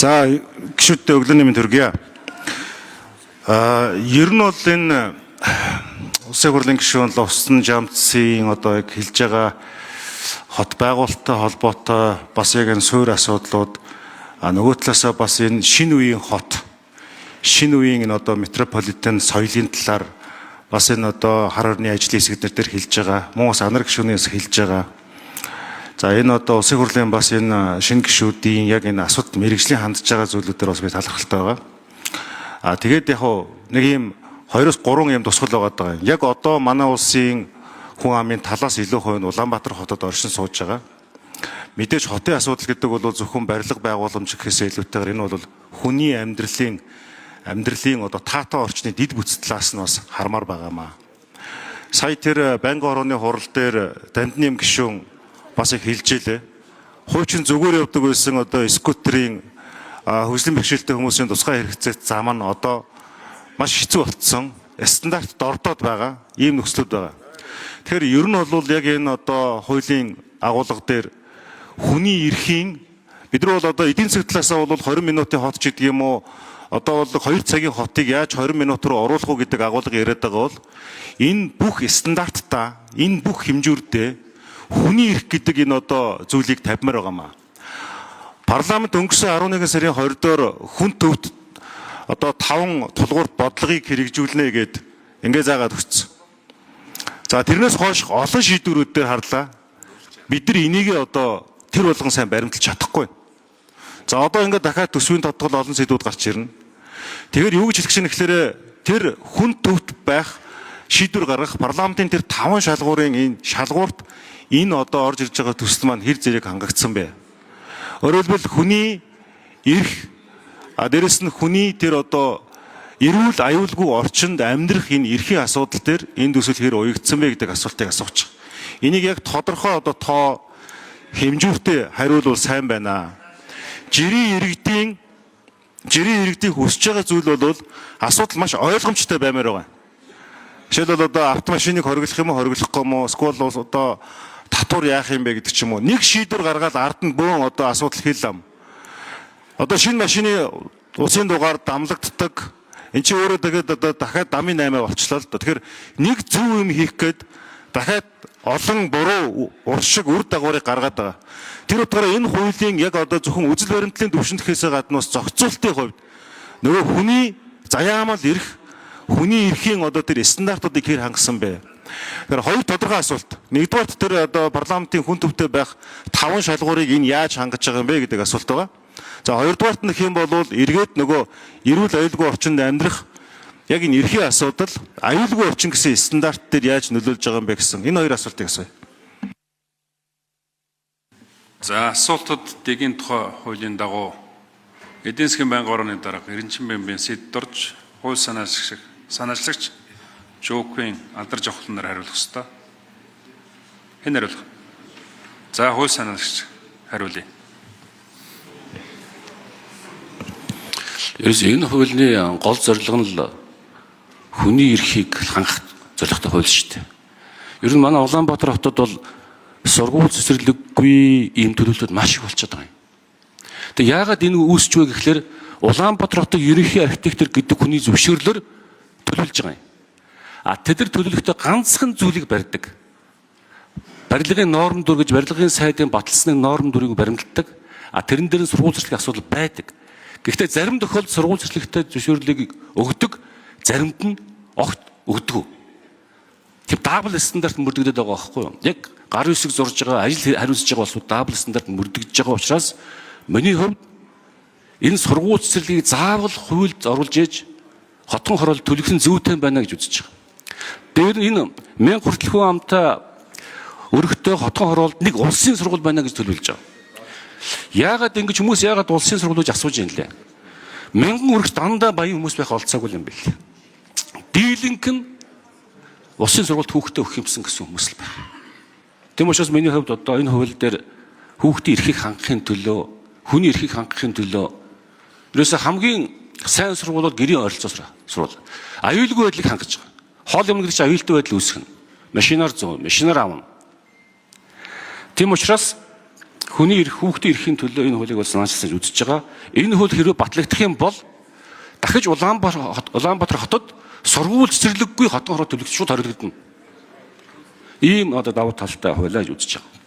За гişүүдтэй өглөөний мэнд хүргье. Ер нь бол энэ улсын хурлын гишүүн Лувсан Жамцын одоо яг хэлж байгаа хот байгуулалттай холбоотой бас яг энэ суурь асуудлууд нөгөө талаасаа бас энэ шинэ үеийн хот, шинэ үеийн энэ одоо метрополитен соёлын талаар бас энэ одоо хар орны ажлын хэсэгдэр дээр хэлж байгаа, мөн бас анар гишүүнээс хэлж байгаа. За энэ одоо улсын хурлын бас энэ шинэ гишүүдийн яг энэ асуудал мэргэжлийн хандж байгаа зүйлүүдээр бас би талархалтай байгаа. Тэгээд яг нэг юм 2-3 юм тусгал байгаа. Яг одоо манай улсын хүн амын талаас илүү хувь нь Улаанбаатар хотод оршин сууж байгаа. Мэдээж хотын асуудал гэдэг бол зөвхөн барилга байгууламж гэхээс илүүтэйгээр энэ бол хүний амьдралын одоо таатай орчны дид бүтц талаас нь бас хармаар байгаамаа. Сая тэр Банги орооны хурал дээр Дандны гишүүн бас их хэлжээ. Хуучин зүгээр явдаг байсан одоо скутерийн хөгжлийн бэрхшээлтэй хүмүүсийн тусгай хэрэгцээ зам нь одоо маш хэцүү болцсон. Стандарт дордоод байгаа. Ийм нөхцлүүд байгаа. Тэгэхээр ер нь бол яг энэ одоо хуулийн агуулга дээр хүний эрхийн бид нар бол одоо эдийн засаг талаасаа бол 20 минутын хот ч гэдэг юм уу одоо бол 2 цагийн хотыг яаж 20 минут руу оруулах уу гэдэг агуулга яриад байгаа бол энэ бүх стандарттай энэ бүх хэмжүүртэй хүний эрх гэдэг энэ одоо зүйлийг тавьмаар байгаамаа. Парламент өнгөрсөн 11 сарын 20-доор хүн төвд одоо 5 тулгуурт бодлогыг хэрэгжүүлнэ гэд ингээ заагаад өгсөн. За тэрнээс хойш олон шийдвэрүүд дээр харлаа. Бид нар энийг одоо тэр болгон сайн баримталж чадахгүй. За одоо ингээ дахиад төсвийн тодтгол олон сэдвүүд гарч ирнэ. Тэгэхээр юу гэж хэлэх чинь гэхээр тэр хүн төвд байх шийдвэр гаргах парламентын тэр 5 шалгуурын энэ шалгуурт энэ одоо орж ирж байгаа төсөл маань хэр зэрэг хангагдсан бэ? Өөрөөр хэлбэл хүний эрх дээрэс нь хүний тэр одоо эрүүл аюулгүй орчинд амьдрах энэ эрхийн асуудал дээр энэ төсөл хэр уягдсан бэ гэдэг асуултыг асууж байгаа. Энийг яг тодорхой одоо тоо хэмжүүртэй хариулвал сайн байна. Жирийн иргэдийн хүсэж байгаа зүйл бол асуудал маш ойлгомжтой баймаар байгаа. Жишээлбэл одоо автомашиныг хориглох юм уу, хориглохгүй юм уу, эсвэл одоо татвар яах юм бэ гэдэг ч юм уу. Нэг шийдвэр гаргаад ард нь бөөн одоо асуудал хэллэм. Одоо шинэ машины усын дугаар дамлагддаг. Энд чинь өөрөө тэгээд одоо дахиад дамын 8 болчлоо л да. Тэгэхээр нэг зөв юм хийх гээд дахиад олон буруу уршиг үр дагаврыг гаргаад байгаа. Тэр утгаараа энэ хуулийн яг одоо зөвхөн үзэл баримтлалын төвшөнтхөөс гаднаас зохицуултын хувьд нөгөө хүний заяамал эрх, хүний эрхийн одоо тэр стандартуудыг хэр хангасан бэ? Тэгэхээр хоёр тодорхой асуулт. Нэгдүгээр тэр одоо парламентын хүн төвтэй байх 5 шалгуурыг энэ яаж хангаж байгаа юм бэ гэдэг асуулт байгаа. За хоёрдугаарт нь хэм болвол эргээд нөгөө эрүүл аюулгүй орчинд амьдрах яг энэ эрхийн асуудал аюулгүй орчин гэсэн стандарт дээр яаж нөлөөлж байгаа юм бэ гэсэн энэ хоёр асуултыг асууя. За асуултууд дэгийн тухай хуулийн дагуу эдийн засгийн банги орооны дарга Эренчин Бямбын сэддорж хууль санаачлагч Жоквин алдарч авахланаар хариулах ёстой. Хэн хариулах? За хууль санаачлагч хариулъя. Ерөөс энэ хуулийн гол зорилго нь л хүний эрхийг хангах зорилготой хууль шүү дээ. Ер нь манай Улаанбаатар хотод бол сургууль цэцэрлэггүй ийм төлөвлөлтүүд маш их болчиход байгаа юм. Тэг яагаад энэ үүсч вэ гэхлээр Улаанбаатар хотын ерөнхий архитектор гэдэг хүний зөвшөөрлөөр төлөвлөж байгаа юм. Тэд нар төлөвлөхдөө ганцхан зүйлийг барьдаг. Барилгын норм дүр гэж барилгын сайдын баталсны норм дүрийг баримталдаг. Тэрэн дээр нь сургууль цэцэрлэг асуудал байдаг. Гэхдээ зарим тохиолдолд сургууль цэцэрлэгтэй зөвшөөрлийг өгдөг, заримд нь огт өгдөг. Тэр дабл стандарт мөрдөгдөд байгаа байхгүй юу? Яг гар үсэг зурж байгаа, ажил хариуцж байгаа болсоо дабл стандарт мөрдөгдөж байгаа учраас миний хувьд энэ сургууль цэцэрлэгийг заавал хуульд оруулж ээж хотгон хороол төлөвлөсөн зүйтэй байна гэж үзэж байгаа. Дээр энэ 1000 хүртэл хүн амтай өргөтэй хотгон хороолд нэг улсын сургууль байна гэж төлөвлөж байгаа. Яагаад ингэж хүмүүс яагаад улсын сургуулийг асууж юм лээ? 1000 өргөж дандаа баян хүмүүс байх олцоогүй юм байна. Дийлэнх нь улсын сургуульд хүүхдээ өгөх юмсан гэсэн хүмүүс л байна. Тэм учраас миний хувьд одоо энэ хууль дээр хүүхдийн эрхийг хангахын төлөө, хүний эрхийг хангахын төлөө ерөөсө хамгийн сайн сургуулиуд гэрийн ойролцоос сурвал. Аюулгүй байдлыг хангаж байгаа. Хоол юм гэдэг чинь аюултай байдал үүсгэнэ. Машинаар зүүн, машинаар авна. Тэм учраас хүний эрх, хүүхдийн эрхийн төлөө энэ хуулийг бол санаачилсан үзэж байгаа. Энэ хууль хэрвээ батлагдах юм бол дахиж Улаанбаатар хотод сургууль цэцэрлэггүй хотын хороо төлөвлөлт шууд хоригдно. Ийм одоо давуу талтай хуулиа үзэж байгаа.